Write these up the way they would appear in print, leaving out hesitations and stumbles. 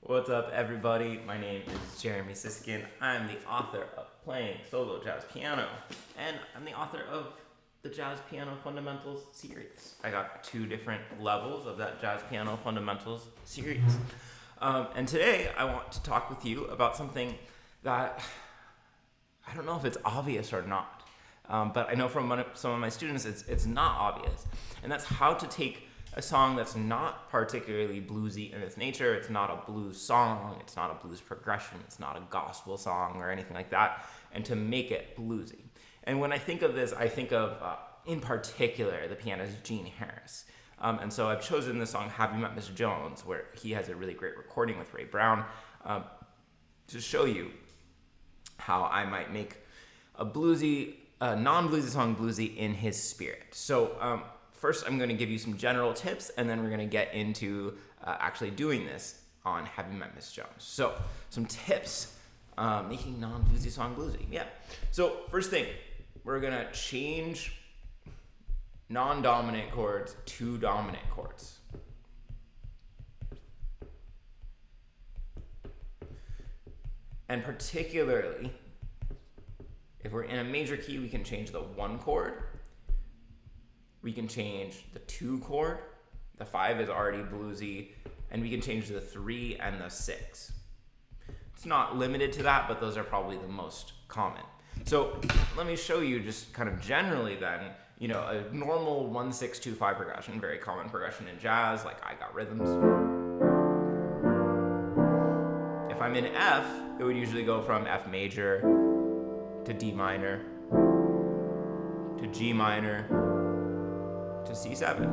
What's up, everybody? My name is Jeremy Siskind. I'm the author of Playing Solo Jazz Piano, and I'm the author of the Jazz Piano Fundamentals series. I got 2 different levels of that Jazz Piano Fundamentals series. And today I want to talk with you about something that I don't know if it's obvious or not, but I know from some of my students it's not obvious, and that's how to take a song that's not particularly bluesy in its nature. It's not a blues song, it's not a blues progression, it's not a gospel song or anything like that, and to make it bluesy. And when I think of this, I think of, in particular, the pianist Gene Harris. And so I've chosen the song Have You Met Mr. Jones, where he has a really great recording with Ray Brown, to show you how I might make a non-bluesy song bluesy in his spirit. So first, I'm going to give you some general tips, and then we're going to get into actually doing this on Have You Met Miss Jones. So, some tips making non-bluesy song bluesy. Yeah. So, first thing, we're going to change non-dominant chords to dominant chords. And particularly, if we're in a major key, we can change the 1 chord. We can change the 2 chord, the 5 is already bluesy, and we can change the 3 and the 6. It's not limited to that, but those are probably the most common. So let me show you just kind of generally then, a normal 1-6-2-5 progression, very common progression in jazz, like I got rhythms. If I'm in F, it would usually go from F major to D minor to G minor to C7.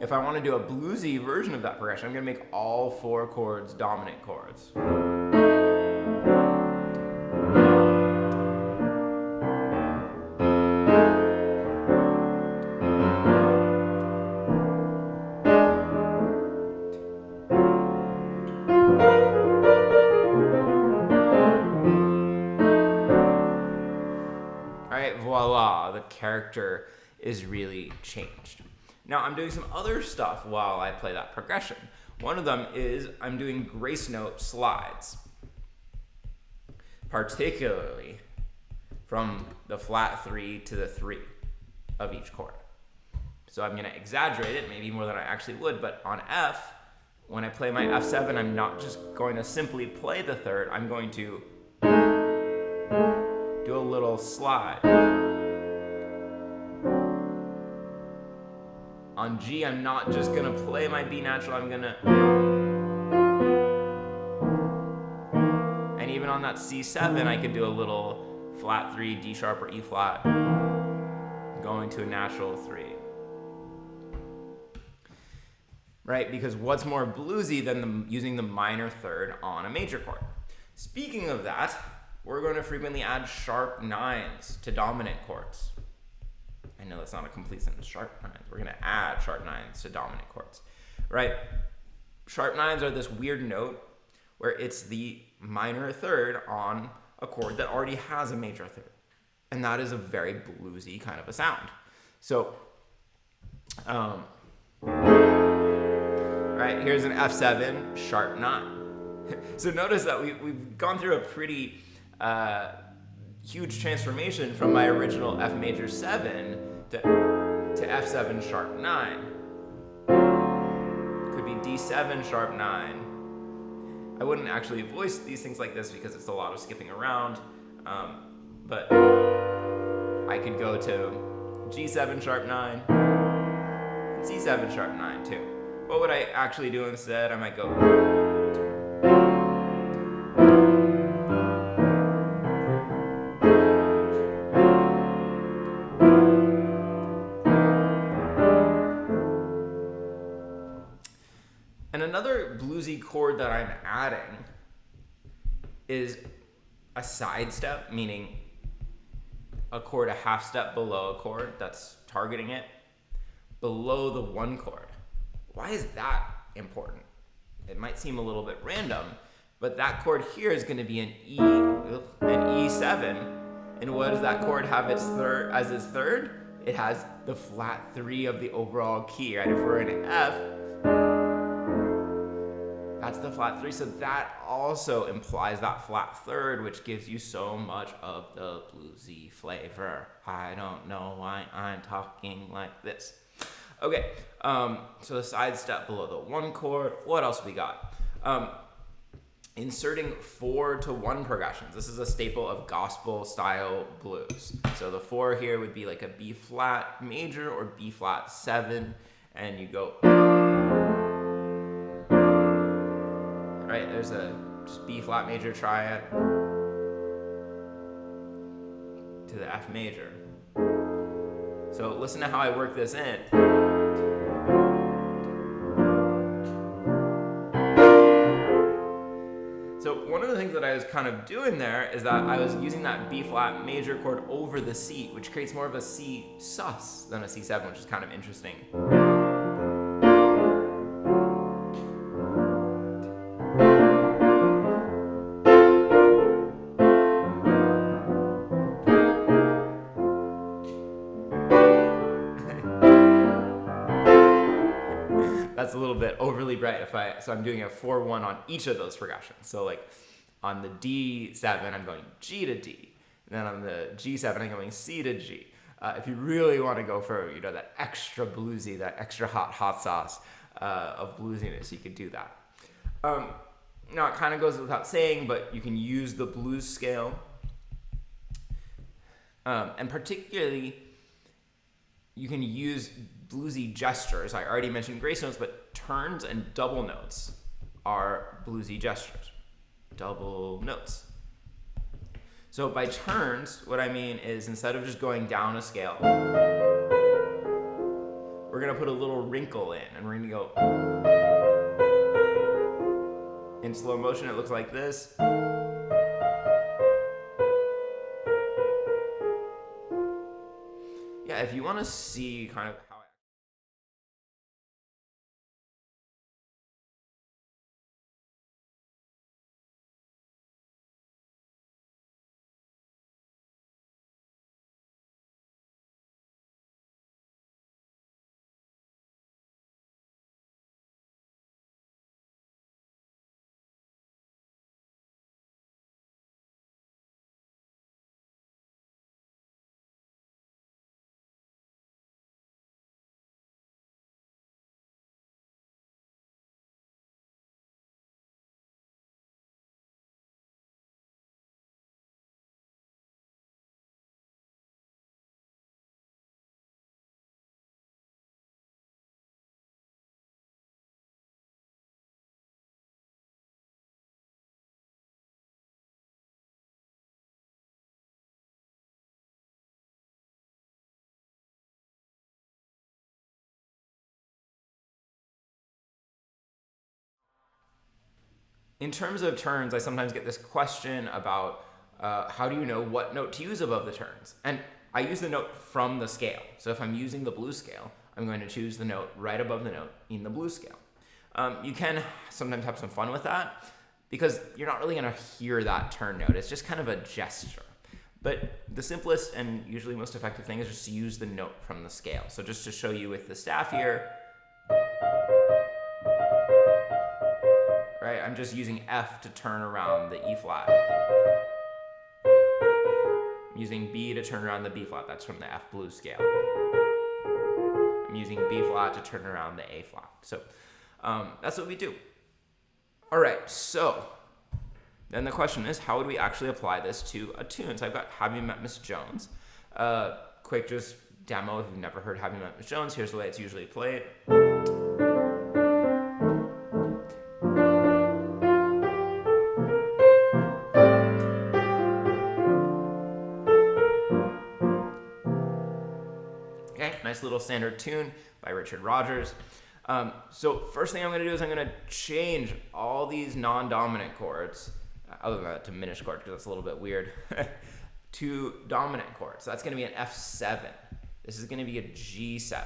If I want to do a bluesy version of that progression, I'm going to make all 4 chords dominant chords. All right, voila, the character is really changed. Now I'm doing some other stuff while I play that progression. One of them is I'm doing grace note slides, particularly from the flat 3 to the 3 of each chord. So I'm going to exaggerate it, maybe more than I actually would, but on F, when I play my F7, I'm not just going to simply play the 3rd, I'm going to do a little slide. On G, I'm not just going to play my B natural, I'm going to... And even on that C7, I could do a little flat 3, D sharp or E flat, going to a natural 3. Right? Because what's more bluesy than using the minor 3rd on a major chord? Speaking of that, we're going to frequently add sharp 9s to dominant chords. I know that's not a complete sentence, sharp 9s. We're going to add sharp 9s to dominant chords, right? Sharp 9s are this weird note where it's the minor 3rd on a chord that already has a major 3rd. And that is a very bluesy kind of a sound. So, right, here's an F7, sharp 9. So notice that we've gone through a pretty huge transformation from my original F major 7 to F7 sharp 9. Could be D7 sharp 9. I wouldn't actually voice these things like this because it's a lot of skipping around, but I could go to G7 sharp 9, and C7 sharp 9 too. What would I actually do instead? I might go... And another bluesy chord that I'm adding is a side step, meaning a chord a half step below a chord that's targeting it, below the 1 chord. Why is that important? It might seem a little bit random, but that chord here is going to be an E7, and what does that chord have as its 3rd? It has the flat 3 of the overall key, right? If we're in F, that's the flat 3. So that also implies that flat 3rd, which gives you so much of the bluesy flavor. I don't know why I'm talking like this. Okay, so the side step below the 1 chord. What else we got? Inserting 4-to-1 progressions. This is a staple of gospel style blues. So the 4 here would be like a B flat major or B flat 7, and you go, right, there's a just B flat major triad to the F major. So listen to how I work this in. So one of the things that I was kind of doing there is that I was using that B flat major chord over the C, which creates more of a C sus than a C7, which is kind of interesting. That's a little bit overly bright so I'm doing a 4-1 on each of those progressions. So like on the D7, I'm going G to D. And then on the G7, I'm going C to G. If you really want to go for, that extra bluesy, that extra hot sauce of bluesiness, you could do that. Now it kind of goes without saying, but you can use the blues scale. And particularly, you can use bluesy gestures. I already mentioned grace notes, but turns and double notes are bluesy gestures. Double notes. So by turns, what I mean is instead of just going down a scale, we're going to put a little wrinkle in, and we're going to go. In slow motion, it looks like this. Yeah, if you want to see kind of how in terms of turns, I sometimes get this question about how do you know what note to use above the turns? And I use the note from the scale. So if I'm using the blues scale, I'm going to choose the note right above the note in the blues scale. You can sometimes have some fun with that because you're not really going to hear that turn note. It's just kind of a gesture. But the simplest and usually most effective thing is just to use the note from the scale. So just to show you with the staff here, right? I'm just using F to turn around the E flat. I'm using B to turn around the B flat. That's from the F blues scale. I'm using B flat to turn around the A flat. So that's what we do. All right, so then the question is, how would we actually apply this to a tune? So I've got Have You Met Miss Jones. Quick just demo if you've never heard Have You Met Miss Jones. Here's the way it's usually played. Nice little standard tune by Richard Rodgers. So first thing I'm going to do is I'm going to change all these non-dominant chords, other than that diminished chord because that's a little bit weird, to dominant chords. So that's going to be an F7. This is going to be a G7.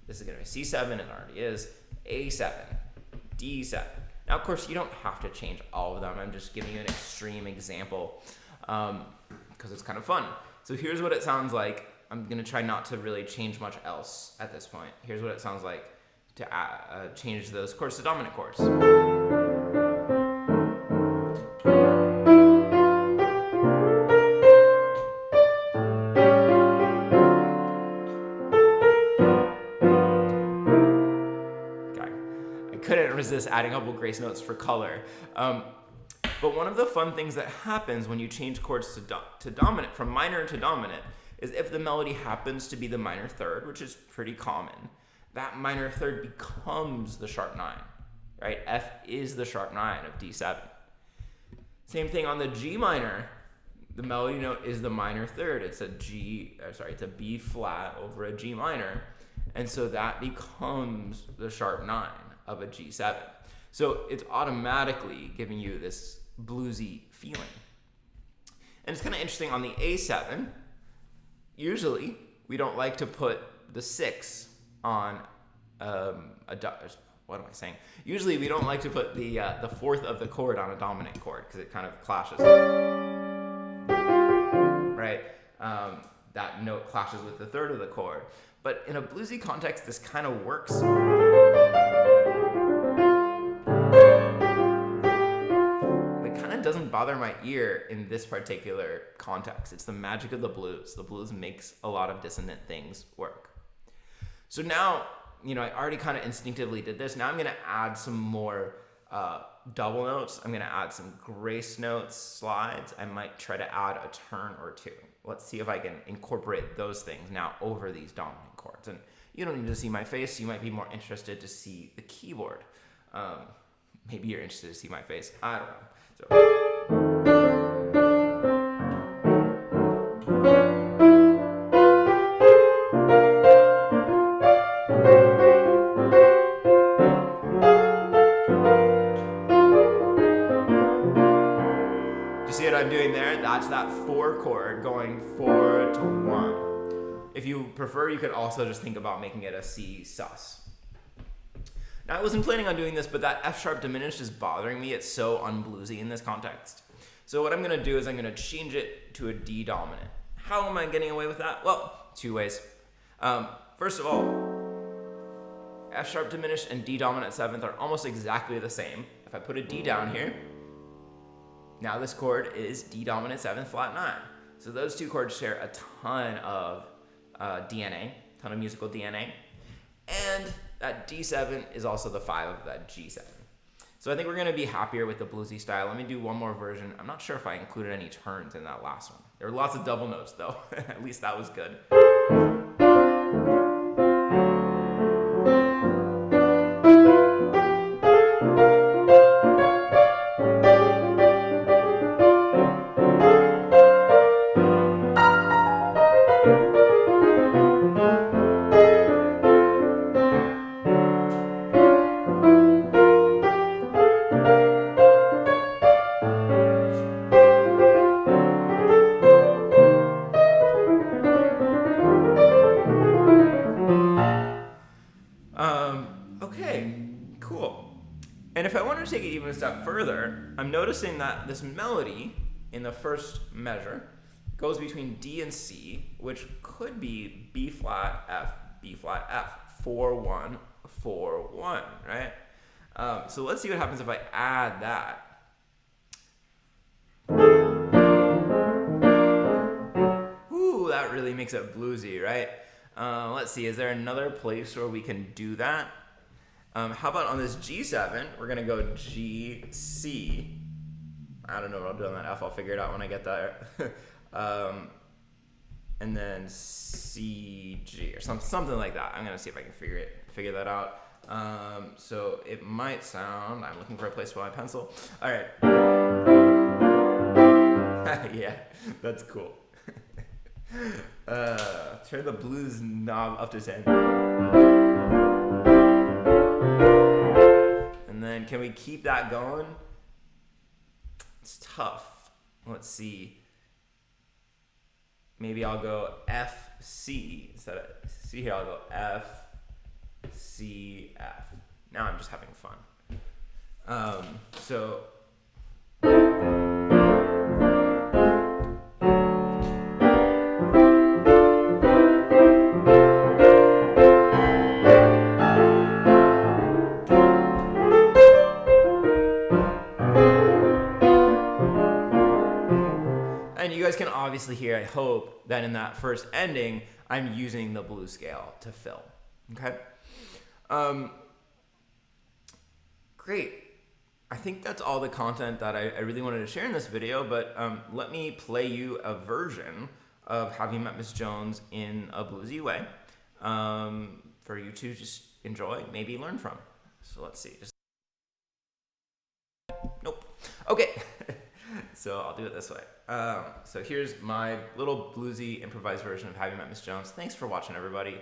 This is going to be C7, it already is, A7, D7. Now, of course, you don't have to change all of them. I'm just giving you an extreme example because it's kind of fun. So here's what it sounds like. I'm going to try not to really change much else at this point. Here's what it sounds like to change those chords to dominant chords. couldn't resist adding a couple grace notes for color. But one of the fun things that happens when you change chords to dominant, from minor to dominant, is if the melody happens to be the minor third, which is pretty common, that minor third becomes the sharp 9, right? F is the sharp 9 of D7. Same thing on the G minor. The melody note is the minor third. It's a B flat over a G minor. And so that becomes the sharp 9 of a G7. So it's automatically giving you this bluesy feeling. And it's kind of interesting on the A7. Usually, we don't like to put the 6 on what am I saying? Usually, we don't like to put the fourth of the chord on a dominant chord because it kind of clashes. Right? That note clashes with the third of the chord. But in a bluesy context, this kind of works. It kind of doesn't bother my ear in this particular context. It's the magic of the blues. The blues makes a lot of dissonant things work. So now, I already kind of instinctively did this. Now I'm going to add some more double notes. I'm going to add some grace notes, slides. I might try to add a turn or two. Let's see if I can incorporate those things now over these dominant chords. And you don't need to see my face. You might be more interested to see the keyboard. Maybe you're interested to see my face. I don't know. I'm doing there, that's that 4 chord going 4 to 1. If you prefer, you could also just think about making it a C sus. Now, I wasn't planning on doing this, but that F sharp diminished is bothering me. It's so unbluesy in this context. So what I'm going to do is I'm going to change it to a D dominant. How am I getting away with that? Well, 2 ways. First of all, F sharp diminished and D dominant 7th are almost exactly the same. If I put a D down here, now this chord is D dominant 7th flat 9. So those 2 chords share a ton of DNA, ton of musical DNA. And that D7 is also the 5 of that G7. So I think we're going to be happier with the bluesy style. Let me do one more version. I'm not sure if I included any turns in that last one. There were lots of double notes though. At least that was good. And if I want to take it even a step further, I'm noticing that this melody in the first measure goes between D and C, which could be B flat, F, 4, 1, 4, 1, right? So let's see what happens if I add that. Ooh, that really makes it bluesy, right? Let's see, is there another place where we can do that? How about on this G7, we're going to go G, C. I don't know what I'll do on that F. I'll figure it out when I get there. And then C, G, or something like that. I'm going to see if I can figure that out. So it might sound, I'm looking for a place for my pencil. All right. Yeah, that's cool. Turn the blues knob up to 10. And then can we keep that going? It's tough. Let's see. Maybe I'll go F, C instead of C here. I'll go F, C, F. Now I'm just having fun. So. And you guys can obviously hear, I hope, that in that first ending, I'm using the blues scale to fill, okay? Great. I think that's all the content that I really wanted to share in this video, but let me play you a version of Have You Met Miss Jones in a bluesy way for you to just enjoy, maybe learn from. So let's see. Nope. Okay. So I'll do it this way. So here's my little bluesy improvised version of Have You Met Miss Jones. Thanks for watching, everybody.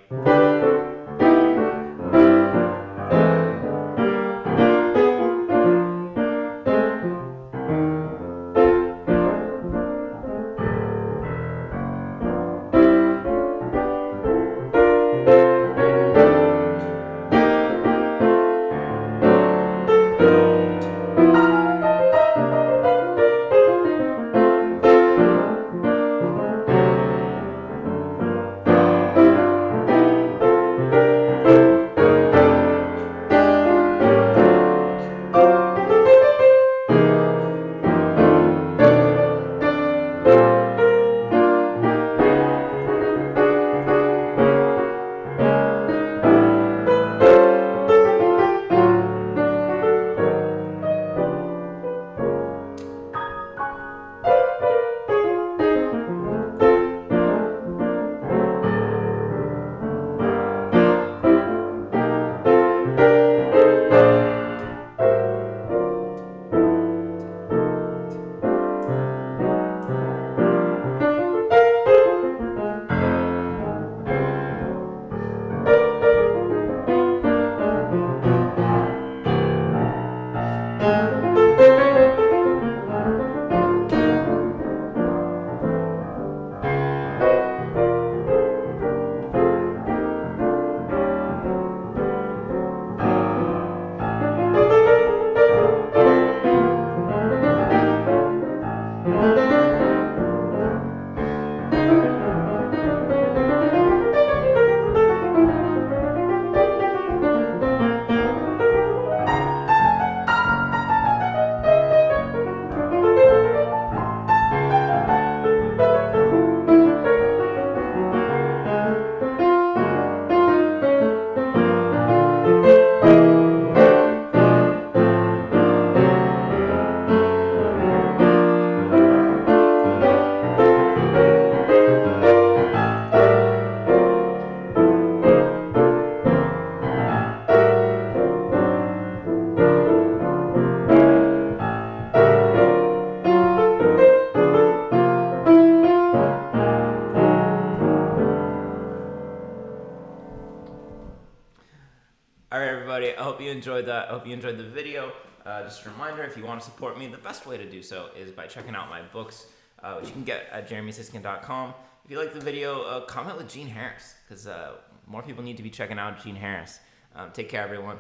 All right, everybody, I hope you enjoyed that. I hope you enjoyed the video. Just a reminder, if you want to support me, the best way to do so is by checking out my books, which you can get at jeremysiskind.com. If you like the video, comment with Gene Harris, because more people need to be checking out Gene Harris. Take care, everyone.